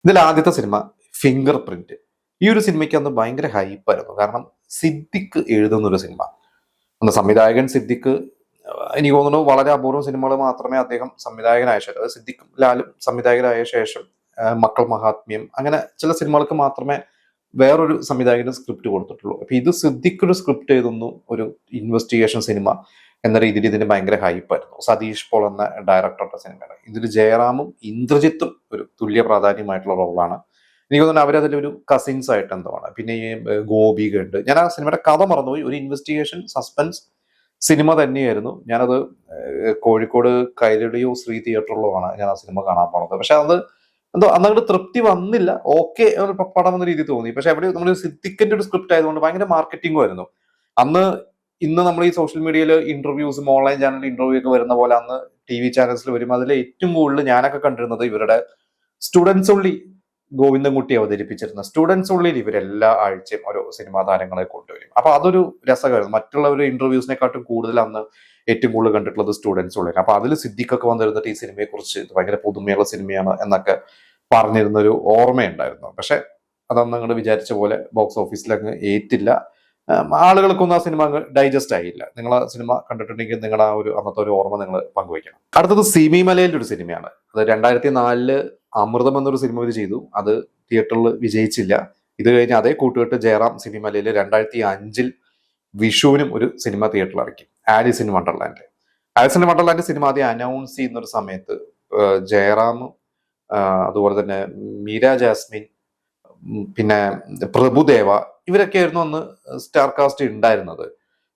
ഇതിൽ ആദ്യത്തെ cinema finger print. ഈ ഒരു സിനിമയ്ക്ക് അന്ന് ഭയങ്കര ഹൈപ്പായിരുന്നു. കാരണം സിദ്ദിഖ് എഴുതുന്ന ഒരു സിനിമ. അന്ന് സംവിധായകൻ സിദ്ദിഖ്, എനിക്ക് തോന്നുന്നു വളരെ അപൂർവം സിനിമകൾ മാത്രമേ അദ്ദേഹം സംവിധായകനായ ശേഷം, അതായത് സിദ്ദിഖും ലാലും സംവിധായകരായ ശേഷം മക്കൾ മഹാത്മ്യം അങ്ങനെ ചില സിനിമകൾക്ക് മാത്രമേ വേറൊരു സംവിധായകന് സ്ക്രിപ്റ്റ് കൊടുത്തിട്ടുള്ളൂ. അപ്പൊ ഇത് സിദ്ദിഖ് ഒരു സ്ക്രിപ്റ്റ് എഴുതുന്നു, ഒരു ഇൻവെസ്റ്റിഗേഷൻ സിനിമ എന്ന രീതിയിൽ ഇതിന് ഭയങ്കര ഹൈപ്പായിരുന്നു. സതീഷ് പോൾ എന്ന ഡയറക്ടറുടെ സിനിമയാണ്. ഇതിൽ ജയറാമും ഇന്ദ്രജിത്തും ഒരു തുല്യ പ്രാധാന്യമായിട്ടുള്ള റോളാണ്. എനിക്ക് തോന്നുന്നു അവരതിലൊരു കസിൻസ് ആയിട്ട് എന്തോ ആണ്. പിന്നെ ഈ ഗോപിക ഉണ്ട്. ഞാൻ ആ സിനിമയുടെ കഥ മറന്നുപോയി. ഒരു ഇൻവെസ്റ്റിഗേഷൻ സസ്പെൻസ് സിനിമ തന്നെയായിരുന്നു. ഞാനത് കോഴിക്കോട് കൈരളിയോ ശ്രീ തിയേറ്ററിലോ ആണ് ഞാൻ ആ സിനിമ കാണാൻ പോണത്. പക്ഷെ അത് എന്തോ അന്നങ്ങോട്ട് തൃപ്തി വന്നില്ല. ഓക്കെ പടം എന്ന രീതി തോന്നി. പക്ഷെ അവിടെ നമ്മൾ സിദ്ദിഖിന്റെ ഒരു സ്ക്രിപ്റ്റ് ആയതുകൊണ്ട് ഭയങ്കര മാർക്കറ്റിംഗും ആയിരുന്നു അന്ന്. ഇന്ന് നമ്മൾ ഈ സോഷ്യൽ മീഡിയയിൽ ഇന്റർവ്യൂസും ഓൺലൈൻ ചാനലിൽ ഇന്റർവ്യൂ ഒക്കെ വരുന്ന പോലെ അന്ന് ടി വി ചാനൽസിൽ വരും. അതിൽ ഏറ്റവും കൂടുതൽ ഞാനൊക്കെ കണ്ടിരുന്നത് ഇവരുടെ സ്റ്റുഡൻസ് ഉള്ളി ഗോവിന്ദൻകുട്ടി അവതരിപ്പിച്ചിരുന്ന സ്റ്റുഡൻസ് ഉള്ളിൽ ഇവരെല്ലാ ആഴ്ചയും ഓരോ സിനിമാ താരങ്ങളെ കൊണ്ടുവരും. അപ്പൊ അതൊരു രസകരമായിരുന്നു. മറ്റുള്ളവരുടെ ഇന്റർവ്യൂസിനെക്കാട്ടും കൂടുതൽ അന്ന് ഏറ്റവും കൂടുതൽ കണ്ടിട്ടുള്ളത് സ്റ്റുഡൻസ് ഉള്ളിൽ. അപ്പൊ അതിൽ സിദ്ദിഖൊക്കെ വന്നിരുന്നിട്ട് ഈ സിനിമയെ കുറിച്ച് ഭയങ്കര പുതുമയുള്ള സിനിമയാണ് എന്നൊക്കെ പറഞ്ഞിരുന്ന ഒരു ഓർമ്മയുണ്ടായിരുന്നു. പക്ഷെ അതന്ന് നിങ്ങൾ വിചാരിച്ച പോലെ ബോക്സ് ഓഫീസിൽ അങ്ങ് ഏറ്റില്ല. ആളുകൾക്കൊന്നും ആ സിനിമ അങ്ങ് ഡൈജസ്റ്റ് ആയില്ല. നിങ്ങൾ ആ സിനിമ കണ്ടിട്ടുണ്ടെങ്കിൽ നിങ്ങളുടെ ആ ഒരു അന്നത്തെ ഒരു ഓർമ്മ നിങ്ങൾ പങ്കുവയ്ക്കണം. അടുത്തത് സിമി മലയിലെ ഒരു സിനിമയാണ്. അത് 2004 അമൃതം എന്നൊരു സിനിമ ഇവർ ചെയ്തു. അത് തിയേറ്ററിൽ വിജയിച്ചില്ല. ഇത് കഴിഞ്ഞ് അതേ കൂട്ടുകെട്ട് ജയറാം സിനിമലയിൽ 2005 വിഷുവിനും ഒരു സിനിമ തിയേറ്ററിൽ ഇറക്കി, Alice in Wonderland. Alice in Wonderland cinema ആദ്യം അനൗൺസ് ചെയ്യുന്ന ഒരു സമയത്ത് ജയറാം, അതുപോലെ തന്നെ മീര ജാസ്മിൻ, പിന്നെ പ്രഭുദേവ, ഇവരൊക്കെ ആയിരുന്നു അന്ന് സ്റ്റാർ കാസ്റ്റ് ഉണ്ടായിരുന്നത്.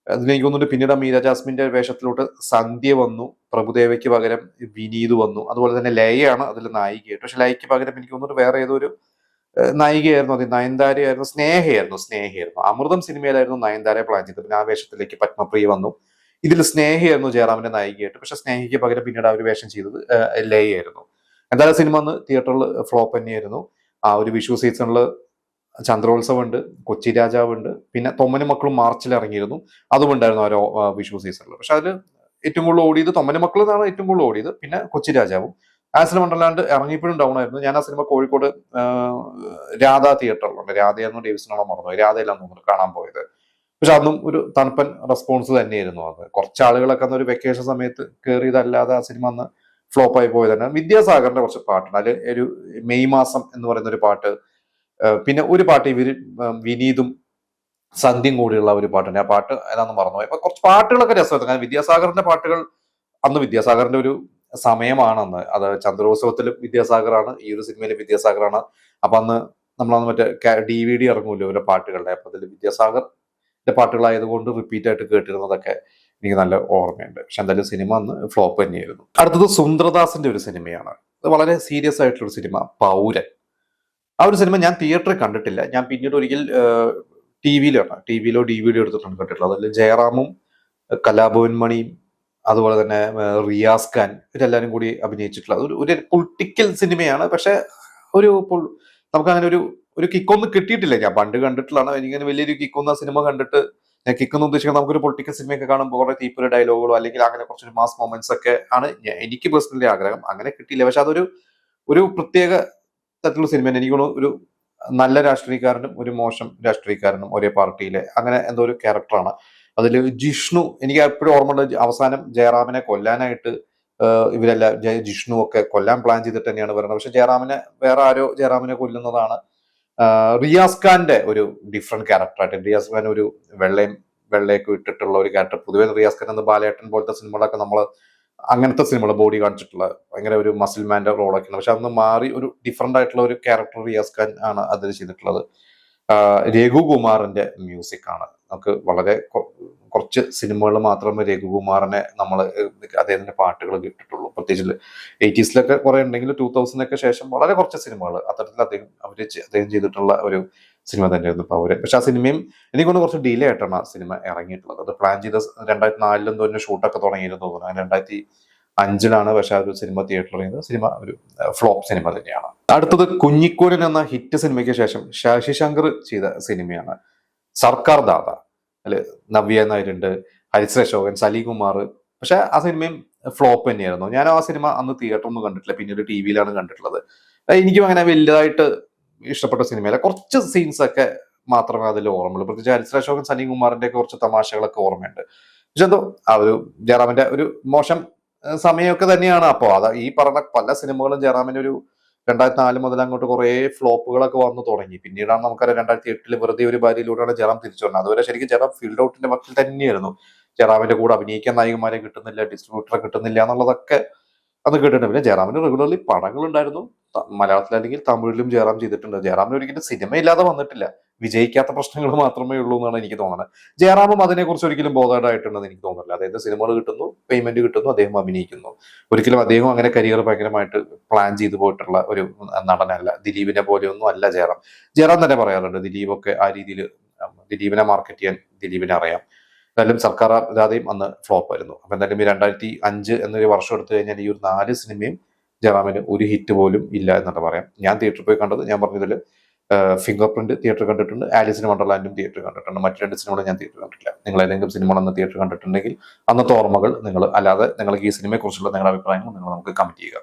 അതിലേക്ക് തോന്നുന്നു പിന്നീട് മീര ജാസ്മിന്റെ വേഷത്തിലോട്ട് സന്ധ്യ വന്നു, പ്രഭുദേവയ്ക്ക് പകരം വിനീത് വന്നു, അതുപോലെ തന്നെ ലയയാണ് അതിൽ നായികയായിട്ട്. പക്ഷെ ലയയ്ക്ക് പകരം എനിക്ക് തോന്നുന്നു വേറെ ഏതോ ഒരു നായികയായിരുന്നു. അത് നയൻതാരയായിരുന്നു, സ്നേഹയായിരുന്നു. അമൃതം സിനിമയിലായിരുന്നു നയൻതാരയെ പ്ലാൻ ചെയ്തത്. പിന്നെ ആ വേഷത്തിലേക്ക് പത്മപ്രിയ വന്നു. ഇതിൽ സ്നേഹയായിരുന്നു ജയറാമിന്റെ നായികയായിട്ട്. പക്ഷെ സ്നേഹയ്ക്ക് പകരം പിന്നീട് ആ ഒരു വേഷം ചെയ്തത് ലയയായിരുന്നു. എന്തായാലും സിനിമ അന്ന് തിയേറ്ററിൽ ഫ്ലോപ്പ് തന്നെയായിരുന്നു. ആ ഒരു വിഷു സീസണിൽ ചന്ദ്രോത്സവം ഉണ്ട്, കൊച്ചി രാജാവ് ഉണ്ട്, പിന്നെ തൊമ്മനും മക്കളും മാർച്ചിൽ ഇറങ്ങിയിരുന്നു. അതും ഉണ്ടായിരുന്നു ആ വിഷു സീസണിൽ. പക്ഷെ അതിൽ ഏറ്റവും കൂടുതൽ ഓടിയത് തൊമ്മനും മക്കൾ എന്നാണ് ഏറ്റവും കൂടുതൽ ഓടിയത്. പിന്നെ കൊച്ചി രാജാവും. ആസിൽ വണ്ടർലാൻഡ് ഇറങ്ങിയപ്പോഴും ഡൗൺ ആയിരുന്നു. ഞാൻ ആ സിനിമ കോഴിക്കോട് രാധ തിയേറ്ററിലുണ്ട്. രാധയെന്നോ ഡേവിസിനാണോ മറന്നു, രാധയിലാന്ന് തോന്നുന്നു കാണാൻ പോയത്. പക്ഷെ അന്നും ഒരു തണുപ്പൻ റെസ്പോൺസ് തന്നെയായിരുന്നു. അത് കുറച്ച് ആളുകളൊക്കെ അന്ന് ഒരു വെക്കേഷൻ സമയത്ത് കയറിയതല്ലാതെ ആ സിനിമ അന്ന് ഫ്ലോപ്പായി പോയത് തന്നെ. വിദ്യാസാഗറിന്റെ കുറച്ച് പാട്ടുണ്ട് അതിൽ. ഒരു മെയ് മാസം എന്ന് പറയുന്ന ഒരു പാട്ട്, പിന്നെ ഒരു പാട്ട് ഇവര് വിനീതും സന്ധ്യയും കൂടിയുള്ള ഒരു പാട്ടുണ്ട്. ആ പാട്ട് ഏതാണെന്ന് മറന്നുപോയി. അപ്പൊ കുറച്ച് പാട്ടുകളൊക്കെ രസമായിരുന്നു. കാരണം വിദ്യാസാഗറിന്റെ പാട്ടുകൾ അന്ന് വിദ്യാസാഗറിന്റെ ഒരു സമയമാണ് അന്ന്. അത് ചന്ദ്രോത്സവത്തിലും വിദ്യാസാഗറാണ്, ഈ ഒരു സിനിമയിലും വിദ്യാസാഗറാണ്. അപ്പൊ അന്ന് നമ്മളന്ന് മറ്റേ DVD ഇറങ്ങൂല്ലോ ഓരോ പാട്ടുകളുടെ. അപ്പൊ അതിൽ വിദ്യാസാഗറിന്റെ പാട്ടുകളായതുകൊണ്ട് റിപ്പീറ്റ് ആയിട്ട് കേട്ടിരുന്നതൊക്കെ എനിക്ക് നല്ല ഓർമ്മയുണ്ട്. പക്ഷെ എന്തായാലും സിനിമ അന്ന് ഫ്ലോപ്പ് തന്നെയായിരുന്നു. അടുത്തത് സുന്ദരദാസിന്റെ ഒരു സിനിമയാണ്. അത് വളരെ സീരിയസ് ആയിട്ടുള്ള ഒരു സിനിമ, പൗരൻ. ആ ഒരു സിനിമ ഞാൻ തിയേറ്ററിൽ കണ്ടിട്ടില്ല. ഞാൻ പിന്നീട് ഒരിക്കൽ ടി വിയിലോ DVD എടുത്തിട്ടാണ് കണ്ടിട്ടുള്ളത്. അതിൽ ജയറാമും കലാഭവൻ മണിയും അതുപോലെ തന്നെ റിയാസ് ഖാൻ, ഇവരെല്ലാരും കൂടി അഭിനയിച്ചിട്ടുള്ള ഒരു പൊളിറ്റിക്കൽ സിനിമയാണ്. പക്ഷെ ഒരു നമുക്ക് അങ്ങനെ ഒരു കിക്കൊന്നും കിട്ടിയിട്ടില്ല. ഞാൻ പണ്ട് കണ്ടിട്ടുള്ളതാണ്. എനിക്കങ്ങനെ വലിയൊരു കിക്കൊന്നും ആ സിനിമ കണ്ടിട്ട്, ഞാൻ കിക്കെന്ന് ഉദ്ദേശിക്കുന്നത് നമുക്കൊരു പൊളിറ്റിക്കൽ സിനിമയൊക്കെ കാണുമ്പോൾ കുറെ തീപ്പൊരി ഡയലോഗുകളോ അല്ലെങ്കിൽ അങ്ങനെ കുറച്ചൊരു മാസ് മൊമെന്റ്സ് ഒക്കെ ആണ് എനിക്ക് പേഴ്സണലി ആഗ്രഹം. അങ്ങനെ കിട്ടിയില്ല. പക്ഷെ ഒരു പ്രത്യേക തരത്തിലുള്ള സിനിമയാണ്. എനിക്ക് തോന്നുന്നു ഒരു നല്ല രാഷ്ട്രീയക്കാരനും ഒരു മോശം രാഷ്ട്രീയക്കാരനും ഒരേ പാർട്ടിയിലെ അങ്ങനെ എന്തോ ഒരു ക്യാരക്ടറാണ്. അതിൽ ജിഷ്ണു, എനിക്ക് എപ്പോഴും ഓർമ്മയുണ്ട്, അവസാനം ജയറാമിനെ കൊല്ലാനായിട്ട് ഇവരെല്ലാം ജിഷ്ണു ഒക്കെ കൊല്ലാൻ പ്ലാൻ ചെയ്തിട്ട് തന്നെയാണ് വരുന്നത്. പക്ഷെ വേറെ ആരോ ജയറാമിനെ കൊല്ലുന്നതാണ്. റിയാസ് ഖാന്റെ ഒരു ഡിഫറെന്റ് ക്യാരക്ടറായിട്ട്, റിയാസ് ഖാൻ ഒരു വെള്ളയൊക്കെ ഇട്ടിട്ടുള്ള ഒരു ക്യാരക്ടർ. പൊതുവെ റിയാസ് ഖാൻ എന്ന ബാലേട്ടൻ പോലത്തെ സിനിമകളൊക്കെ നമ്മൾ അങ്ങനത്തെ സിനിമകൾ ബോഡി കാണിച്ചിട്ടുള്ള ഭയങ്കര ഒരു മസിൽമാന്റെ റോളൊക്കെയാണ്. പക്ഷെ അന്ന് മാറി ഒരു ഡിഫറെന്റ് ആയിട്ടുള്ള ഒരു ക്യാരക്ടർ റിയാസ് ഖാൻ ആണ് അതിൽ ചെയ്തിട്ടുള്ളത്. രഘുകുമാറിന്റെ മ്യൂസിക് ആണ്. നമുക്ക് വളരെ കുറച്ച് സിനിമകൾ മാത്രമേ രഘുകുമാറിനെ നമ്മൾ അദ്ദേഹത്തിന്റെ പാട്ടുകൾ കേട്ടിട്ടുള്ളൂ. പ്രത്യേകിച്ച് 80s കുറെ ഉണ്ടെങ്കിൽ 2000 ശേഷം വളരെ കുറച്ച് സിനിമകൾ അത്തരത്തിൽ അദ്ദേഹം ചെയ്തിട്ടുള്ള ഒരു സിനിമ തന്നെയായിരുന്നു പൗരൻ. പക്ഷെ ആ സിനിമയും എനിക്കൊന്ന് കുറച്ച് ഡിലേ ആയിട്ടാണ് ആ സിനിമ ഇറങ്ങിയിട്ടുള്ളത്. അത് പ്ലാൻ ചെയ്ത 2004 തന്നെ ഷൂട്ടൊക്കെ തുടങ്ങിയിരുന്നു തോന്നുന്നു. 2005 പക്ഷെ ആ ഒരു സിനിമ തിയേറ്ററിൽ ഇറങ്ങിയത്. സിനിമ ഒരു ഫ്ലോപ്പ് സിനിമ തന്നെയാണ്. അടുത്തത് കുഞ്ഞിക്കൂരൻ എന്ന ഹിറ്റ് സിനിമയ്ക്ക് ശേഷം ശശി ശങ്കർ ചെയ്ത സിനിമയാണ് സർക്കാർ ദാദ. അതില് നവ്യ നായരുണ്ട്, ഹരിശ്രീ അശോകൻ, സലീകുമാർ. പക്ഷെ ആ സിനിമയും ഫ്ലോപ്പ് തന്നെയായിരുന്നു. ഞാൻ ആ സിനിമ അന്ന് തിയേറ്ററൊന്നും കണ്ടിട്ടില്ല, പിന്നീട് TV യിലാണ് കണ്ടിട്ടുള്ളത്. എനിക്കും അങ്ങനെ വലുതായിട്ട് ഇഷ്ടപ്പെട്ട സിനിമയിലെ കുറച്ച് സീൻസ് ഒക്കെ മാത്രമേ അതിൽ ഓർമ്മയുള്ളൂ. പ്രത്യേകിച്ച് ഹരിശ്രീ അശോകൻ, സലീം കുമാറിന്റെ ഒക്കെ കുറച്ച് തമാശകളൊക്കെ ഓർമ്മയുണ്ട്. പക്ഷെ എന്തോ ആ ഒരു ജയറാമിന്റെ ഒരു മോശം സമയമൊക്കെ തന്നെയാണ്. അപ്പോൾ അത് ഈ പറഞ്ഞ പല സിനിമകളും ജയറാമിന്റെ ഒരു 2004 മുതൽ അങ്ങോട്ട് കുറെ ഫ്ലോപ്പുകളൊക്കെ വന്നു തുടങ്ങി. പിന്നീടാണ് നമുക്കറിയാം 2008 വെറുതെ ഒരു ഭാര്യയിലൂടെയാണ് ജയറാം തിരിച്ചു വന്നത്. അതുവരെ ശരിക്കും ജയറാം ഫീൽഡ് ഔട്ടിന്റെ വക്കിൽ തന്നെയായിരുന്നു. ജയറാമിന്റെ കൂടെ അഭിനയിക്കാൻ നായികമാരെ കിട്ടുന്നില്ല, ഡിസ്ട്രിബ്യൂട്ടറെ കിട്ടുന്നില്ല എന്നുള്ളതൊക്കെ അന്ന് കേട്ടിട്ടുണ്ട്. പിന്നെ ജയറാമിന് റെഗുലർലി പടങ്ങൾ ഉണ്ടായിരുന്നു. മലയാളത്തിലല്ലെങ്കിൽ തമിഴിലും ജയറാം ചെയ്തിട്ടുണ്ട്. ജയറാമിന് ഒരിക്കലും സിനിമ ഇല്ലാതെ വന്നിട്ടില്ല. വിജയിക്കാത്ത പ്രശ്നങ്ങൾ മാത്രമേ ഉള്ളൂ എന്നാണ് എനിക്ക് തോന്നുന്നത്. ജയറാമും അതിനെക്കുറിച്ച് ഒരിക്കലും ബോധേഡായിട്ടുണ്ടെന്ന് എനിക്ക് തോന്നുന്നില്ല. അതായത് സിനിമകൾ കിട്ടുന്നു, പേയ്മെന്റ് കിട്ടുന്നു, അദ്ദേഹം അഭിനയിക്കുന്നു. ഒരിക്കലും അദ്ദേഹം അങ്ങനെ കരിയർ ഭയങ്കരമായിട്ട് പ്ലാൻ ചെയ്തു പോയിട്ടുള്ള ഒരു നടനല്ല. ദിലീപിനെ പോലെയൊന്നും അല്ല ജയറാം. ജയറാം തന്നെ പറയാറുണ്ട് ദിലീപൊക്കെ ആ രീതിയിൽ ദിലീപിനെ മാർക്കറ്റ് ചെയ്യാൻ ദിലീപിനെ അറിയാം. എന്തായാലും സർക്കാർ ജാഥയും അന്ന് ഫ്ലോപ്പ് ആയിരുന്നു. അപ്പൊ എന്തായാലും ഈ 2005 എന്നൊരു വർഷം എടുത്തു കഴിഞ്ഞാൽ ഈ ഒരു 4 സിനിമയും ജയറാമിന് ഒരു ഹിറ്റ് പോലും ഇല്ല എന്നാണ് പറയാം. ഞാൻ തിയേറ്ററിൽ പോയി കണ്ടത്, ഞാൻ പറഞ്ഞതിൽ ഫിംഗർ പ്രിന്റ് തിയേറ്റർ കണ്ടിട്ടുണ്ട്, ആലിസ് ഇൻ വണ്ടർലാൻഡും തിയേറ്റർ കണ്ടിട്ടുണ്ട്. മറ്റു 2 സിനിമകളും ഞാൻ തിയേറ്റർ കണ്ടിട്ടില്ല. നിങ്ങൾ ഏതെങ്കിലും സിനിമകൾ അന്ന് തിയേറ്റർ കണ്ടിട്ടുണ്ടെങ്കിൽ അന്നത്തെ ഓർമ്മകൾ നിങ്ങൾ, അല്ലാതെ നിങ്ങൾക്ക് ഈ സിനിമയെ കുറിച്ചുള്ള നിങ്ങളുടെ അഭിപ്രായങ്ങൾ നിങ്ങൾ നമുക്ക് കമന്റ് ചെയ്യുക.